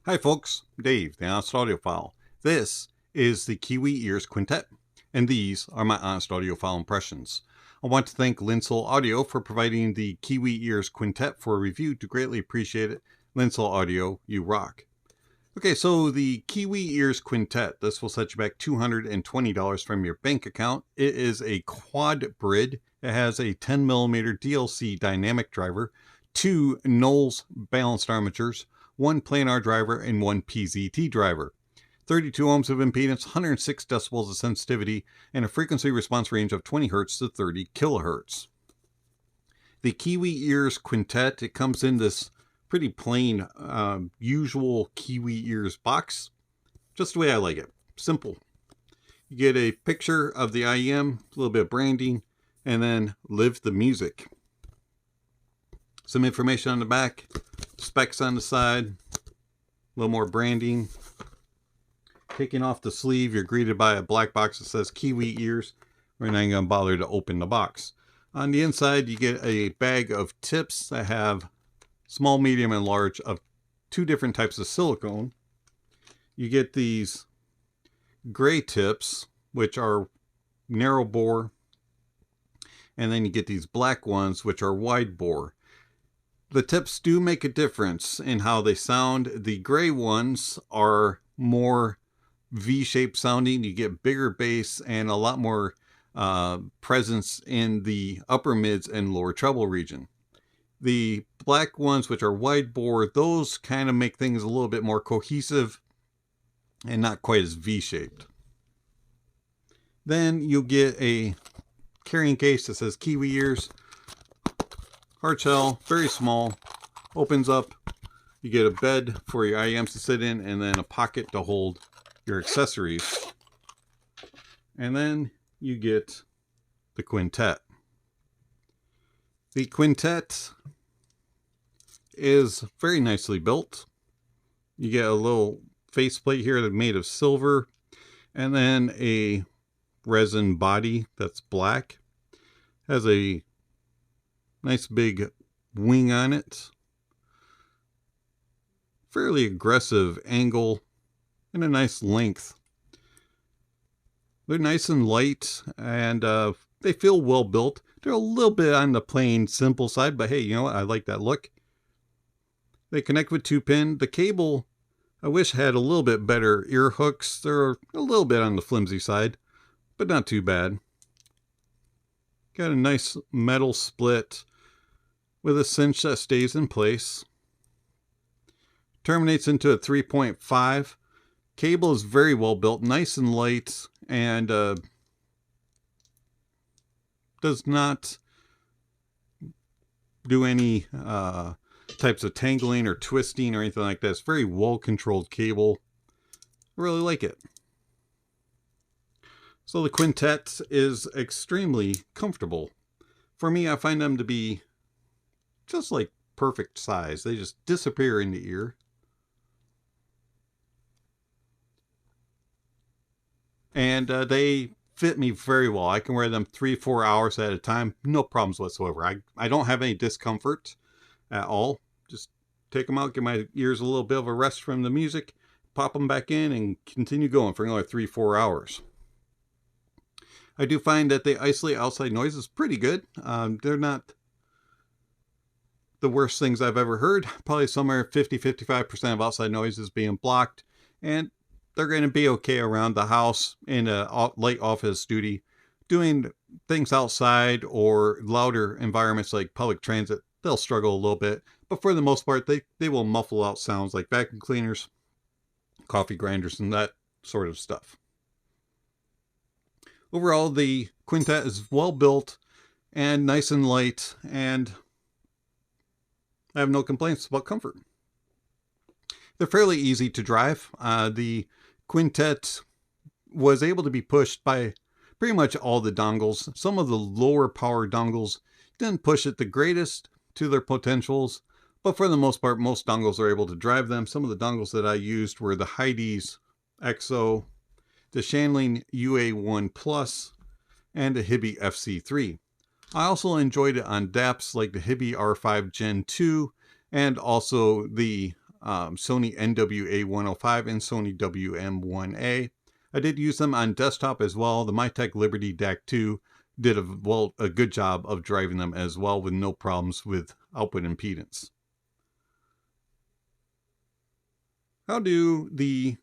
Hi folks, Dave, the Honest Audiophile. This is the Kiwi Ears Quintet, and these are my Honest Audiophile impressions. I want to thank Linsoul Audio for providing the Kiwi Ears Quintet for a review. To greatly appreciate it. Linsoul Audio, you rock. Okay, so the Kiwi Ears Quintet, this will set you back $220 from your bank account. It is a quad brid. It has a 10mm DLC dynamic driver, 2 Knowles balanced armatures, 1 planar driver, and 1 PZT driver. 32 ohms of impedance, 106 decibels of sensitivity, and a frequency response range of 20 Hz to 30 kHz. The Kiwi Ears Quintet, it comes in this pretty plain, usual Kiwi Ears box. Just the way I like it. Simple. You get a picture of the IEM, a little bit of branding, and then live the music. Some information on the back, specs on the side, a little more branding. Taking off the sleeve, you're greeted by a black box that says Kiwi Ears. We're not even going to bother to open the box. On the inside, you get a bag of tips that have small, medium, and large of 2 different types of silicone. You get these gray tips, which are narrow bore. And then you get these black ones, which are wide bore. The tips do make a difference in how they sound. The gray ones are more V-shaped sounding. You get bigger bass and a lot more presence in the upper mids and lower treble region. The black ones, which are wide bore, those kind of make things a little bit more cohesive and not quite as V-shaped. Then you'll get a carrying case that says Kiwi Ears. Hard shell, very small, opens up. You get a bed for your IEMs to sit in, and then a pocket to hold your accessories. And then you get the Quintet. The Quintet is very nicely built. You get a little faceplate here that's made of silver, and then a resin body that's black. Has a nice big wing on it. Fairly aggressive angle and a nice length. They're nice and light, and they feel well built. They're a little bit on the plain simple side, but hey, you know what? I like that look. They connect with 2-pin. The cable, I wish had a little bit better ear hooks. They're a little bit on the flimsy side, but not too bad. Got a nice metal split with a cinch that stays in place. Terminates into a 3.5. Cable is very well built, nice and light, and does not do any types of tangling or twisting or anything like that. It's very well controlled cable. I really like it. So the Quintet is extremely comfortable. For me, I find them to be just like perfect size. They just disappear in the ear. And they fit me very well. I can wear them 3-4 hours at a time. No problems whatsoever. I don't have any discomfort at all. Just take them out, give my ears a little bit of a rest from the music, pop them back in, and continue going for another 3-4 hours. I do find that they isolate outside noises pretty good. They're not the worst things I've ever heard. Probably somewhere 50-55% of outside noise is being blocked, and they're going to be okay around the house in a light office duty. Doing things outside or louder environments like public transit, they'll struggle a little bit, but for the most part they will muffle out sounds like vacuum cleaners, coffee grinders, and that sort of stuff. Overall, the Quintet is well built and nice and light, and I have no complaints about comfort. They're fairly easy to drive. The Quintet was able to be pushed by pretty much all the dongles. Some of the lower power dongles didn't push it the greatest to their potentials, but for the most part, most dongles are able to drive them. Some of the dongles that I used were the Heidi's XO, the Shanling UA1 Plus, and the Hibby FC3. I also enjoyed it on DAPs like the Hibby R5 Gen 2 and also the Sony NWA-105 and Sony WM-1A. I did use them on desktop as well. The Mytek Liberty DAC 2 did a good job of driving them as well with no problems with output impedance. How do the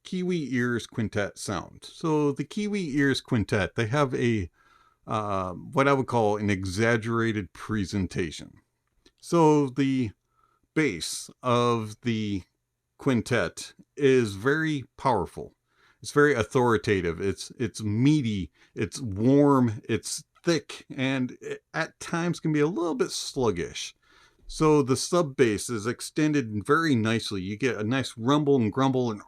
Kiwi Ears Quintet sound? So the Kiwi Ears Quintet, they have a what I would call an exaggerated presentation. So the bass of the quintet is very powerful. It's very authoritative. It's meaty, it's warm, it's thick, and it, at times can be a little bit sluggish. So the sub bass is extended very nicely. You get a nice rumble and grumble and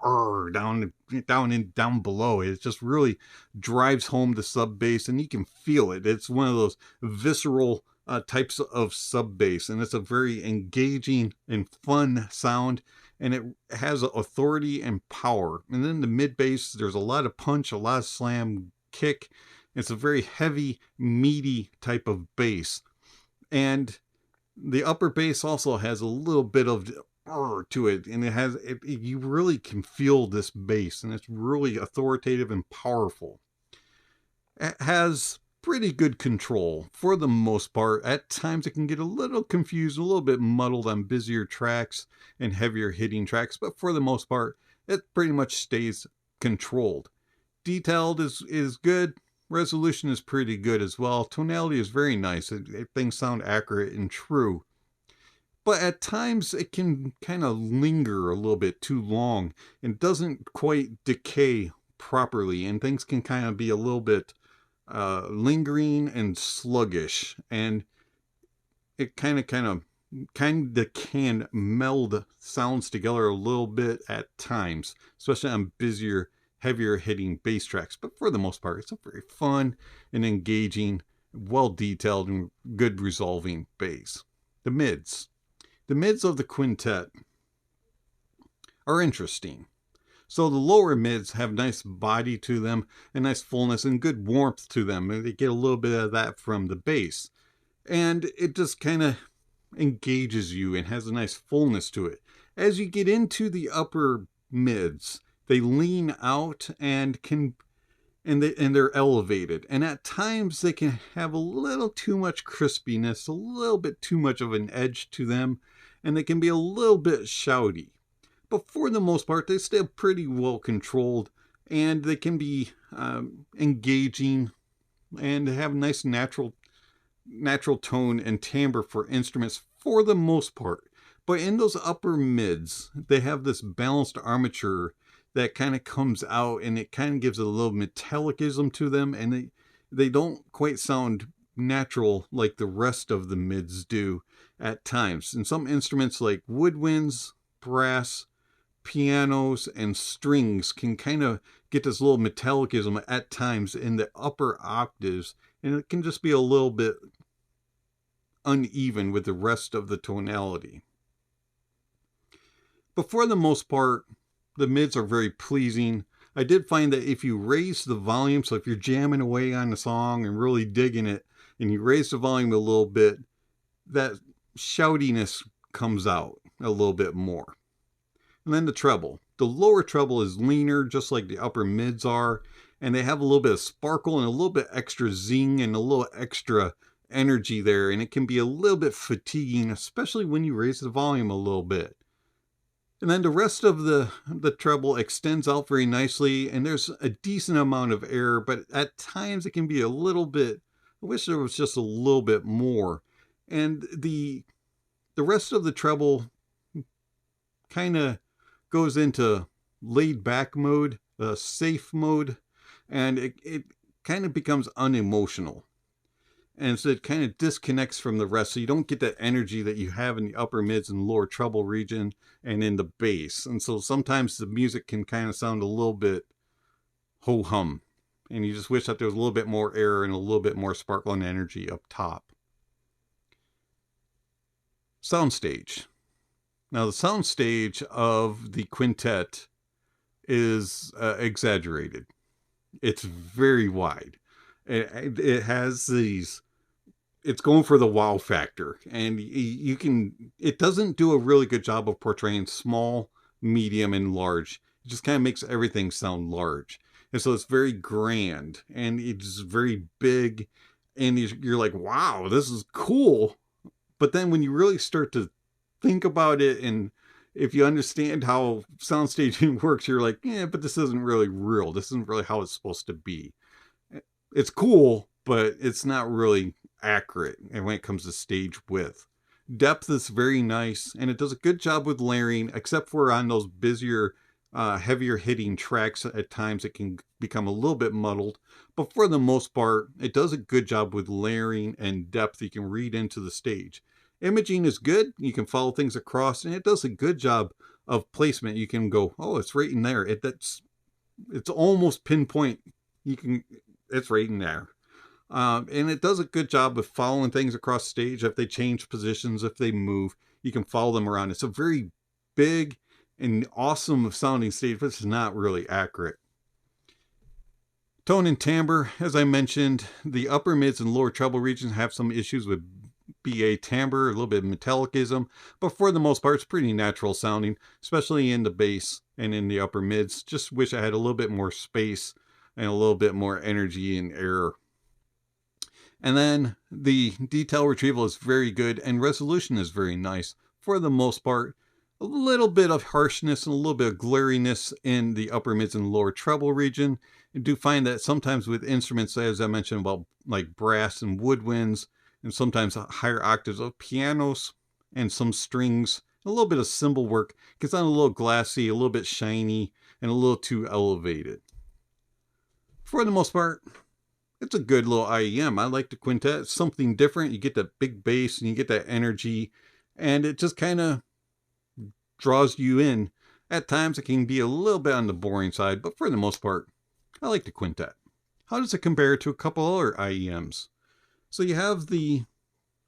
down below. It just really drives home the sub bass, and you can feel it. It's one of those visceral types of sub bass, and it's a very engaging and fun sound, and it has authority and power. And then the mid bass, there's a lot of punch, a lot of slam, kick. It's a very heavy, meaty type of bass, and the upper bass also has a little bit of to it, and you really can feel this bass, and it's really authoritative and powerful. It has pretty good control for the most part. At times it can get a little confused, a little bit muddled on busier tracks and heavier hitting tracks, but for the most part it pretty much stays controlled. Detailed is good. Resolution is pretty good as well. Tonality is very nice. Things sound accurate and true. But at times it can kind of linger a little bit too long and doesn't quite decay properly, and things can kind of be a little bit lingering and sluggish, and it kind of can meld sounds together a little bit at times, especially on busier, heavier hitting bass tracks. But for the most part, it's a very fun and engaging, well detailed and good resolving bass. The mids of the quintet are interesting. So the lower mids have nice body to them and nice fullness and good warmth to them, and they get a little bit of that from the bass, and it just kind of engages you and has a nice fullness to it. As you get into the upper mids, they lean out and they're elevated, and at times they can have a little too much crispiness, a little bit too much of an edge to them, and they can be a little bit shouty. But for the most part, they stay pretty well controlled, and they can be engaging and have nice natural tone and timbre for instruments for the most part. But in those upper mids, they have this balanced armature that kind of comes out, and it kind of gives a little metallicism to them, and they don't quite sound natural like the rest of the mids do at times. And some instruments like woodwinds, brass, pianos, and strings can kind of get this little metallicism at times in the upper octaves, and it can just be a little bit uneven with the rest of the tonality. But for the most part, the mids are very pleasing. I did find that if you raise the volume, so if you're jamming away on the song and really digging it, and you raise the volume a little bit, that shoutiness comes out a little bit more. And then the treble. The lower treble is leaner, just like the upper mids are, and they have a little bit of sparkle and a little bit extra zing and a little extra energy there, and it can be a little bit fatiguing, especially when you raise the volume a little bit. And then the rest of the treble extends out very nicely, and there's a decent amount of air, but at times it can be a little bit, I wish there was just a little bit more. And the rest of the treble kind of goes into laid back mode, safe mode, and it kind of becomes unemotional. And so it kind of disconnects from the rest, so you don't get that energy that you have in the upper mids and lower treble region and in the bass. And so sometimes the music can kind of sound a little bit ho-hum, and you just wish that there was a little bit more air and a little bit more sparkle and energy up top. Soundstage. Now the soundstage of the quintet is exaggerated. It's very wide. It has these it's going for the wow factor, and you can, it doesn't do a really good job of portraying small, medium, and large. It just kind of makes everything sound large. And so it's very grand, and it's very big, and you're like, wow, this is cool. But then when you really start to think about it, and if you understand how soundstaging works, you're like, yeah, but this isn't really real. This isn't really how it's supposed to be. It's cool, but it's not really accurate. And when it comes to stage width, depth is very nice, and it does a good job with layering, except for on those busier, heavier hitting tracks. At times it can become a little bit muddled, but for the most part, it does a good job with layering and depth you can read into the stage. Imaging is good. You can follow things across, and it does a good job of placement. You can go, oh, it's right in there. It's almost pinpoint. It's right in there. And it does a good job of following things across stage. If they change positions, if they move, you can follow them around. It's a very big and awesome sounding stage, but it's not really accurate. Tone and timbre, as I mentioned, the upper, mids, and lower treble regions have some issues with BA timbre, a little bit of metallicism, but for the most part, it's pretty natural sounding, especially in the bass and in the upper mids. Just wish I had a little bit more space and a little bit more energy and air. And then the detail retrieval is very good, and resolution is very nice for the most part. A little bit of harshness and a little bit of glariness in the upper, mids, and lower treble region. I do find that sometimes with instruments, as I mentioned, about like brass and woodwinds, and sometimes higher octaves of pianos and some strings, a little bit of cymbal work gets on a little glassy, a little bit shiny, and a little too elevated. For the most part, it's a good little IEM. I like the quintet. It's something different. You get that big bass and you get that energy, and it just kind of draws you in. At times it can be a little bit on the boring side, but for the most part, I like the quintet. How does it compare to a couple other IEMs? So you have the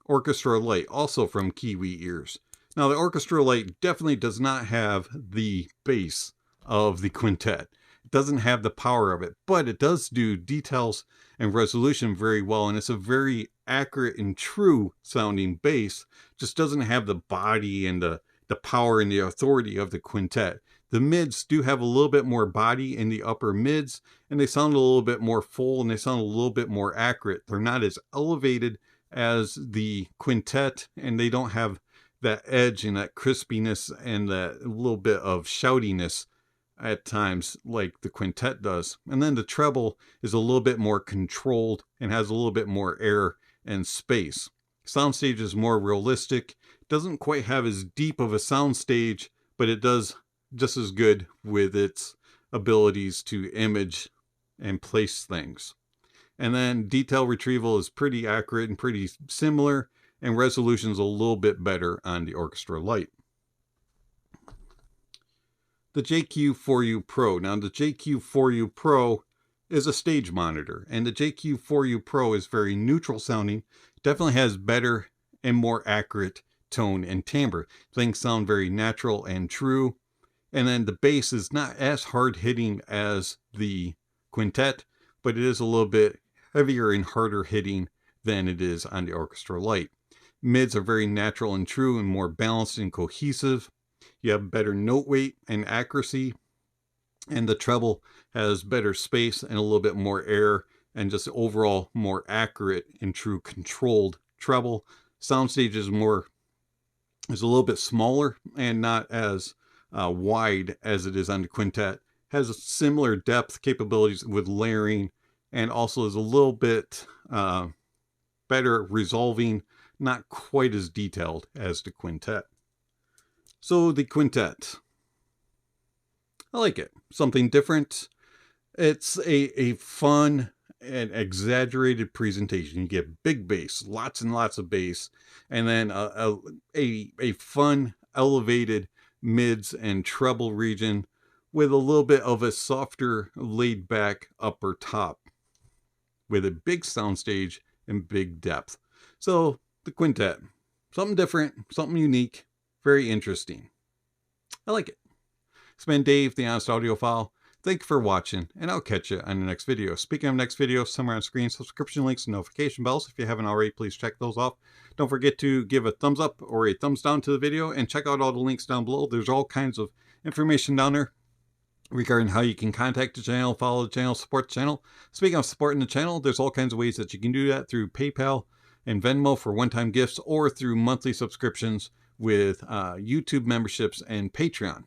Orchestra Lite, also from Kiwi Ears. Now the Orchestra Lite definitely does not have the bass of the quintet. It doesn't have the power of it, but it does do details and resolution very well, and it's a very accurate and true sounding bass. Just doesn't have the body and the power and the authority of the quintet. The mids do have a little bit more body in the upper mids, and they sound a little bit more full, and they sound a little bit more accurate. They're not as elevated as the quintet, and they don't have that edge and that crispiness and that little bit of shoutiness at times like the quintet does. And then the treble is a little bit more controlled and has a little bit more air and space. Soundstage is more realistic. Doesn't quite have as deep of a soundstage, but it does just as good with its abilities to image and place things. And then detail retrieval is pretty accurate and pretty similar, and resolution is a little bit better on the Orchestra Lite. The JQ4U Pro. Now the JQ4U Pro is a stage monitor, and the JQ4U Pro is very neutral sounding. Definitely has better and more accurate tone and timbre. Things sound very natural and true. And then the bass is not as hard hitting as the quintet, but it is a little bit heavier and harder hitting than it is on the Orchestra Lite. Mids are very natural and true and more balanced and cohesive. You have better note weight and accuracy, and the treble has better space and a little bit more air, and just overall more accurate and true controlled treble. Soundstage is a little bit smaller and not as wide as it is on the quintet. Has a similar depth capabilities with layering, and also is a little bit better resolving, not quite as detailed as the quintet. So the quintet, I like it. Something different. It's a fun and exaggerated presentation. You get big bass, lots and lots of bass, and then a fun elevated mids and treble region with a little bit of a softer laid back upper top with a big soundstage and big depth. So the quintet, something different, something unique, very interesting. I like it. It's been Dave, the Honest Audiophile. Thank you for watching, and I'll catch you on the next video. Speaking of next video, somewhere on screen, subscription links and notification bells. If you haven't already, please check those off. Don't forget to give a thumbs up or a thumbs down to the video, and check out all the links down below. There's all kinds of information down there regarding how you can contact the channel, follow the channel, support the channel. Speaking of supporting the channel, there's all kinds of ways that you can do that through PayPal and Venmo for one-time gifts, or through monthly subscriptions with YouTube memberships and Patreon.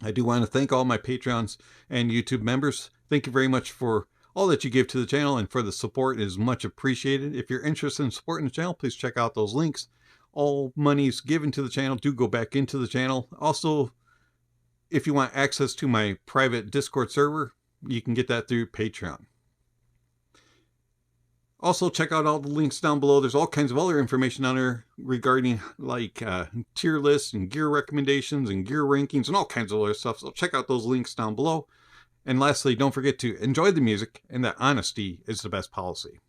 I do want to thank all my Patreons and YouTube members. Thank you very much for all that you give to the channel, and for the support. It is much appreciated. If you're interested in supporting the channel, please check out those links. All monies given to the channel do go back into the channel. Also, if you want access to my private Discord server, you can get that through Patreon. Also, check out all the links down below. There's all kinds of other information on there regarding like tier lists and gear recommendations and gear rankings and all kinds of other stuff. So check out those links down below. And lastly, don't forget to enjoy the music, and that honesty is the best policy.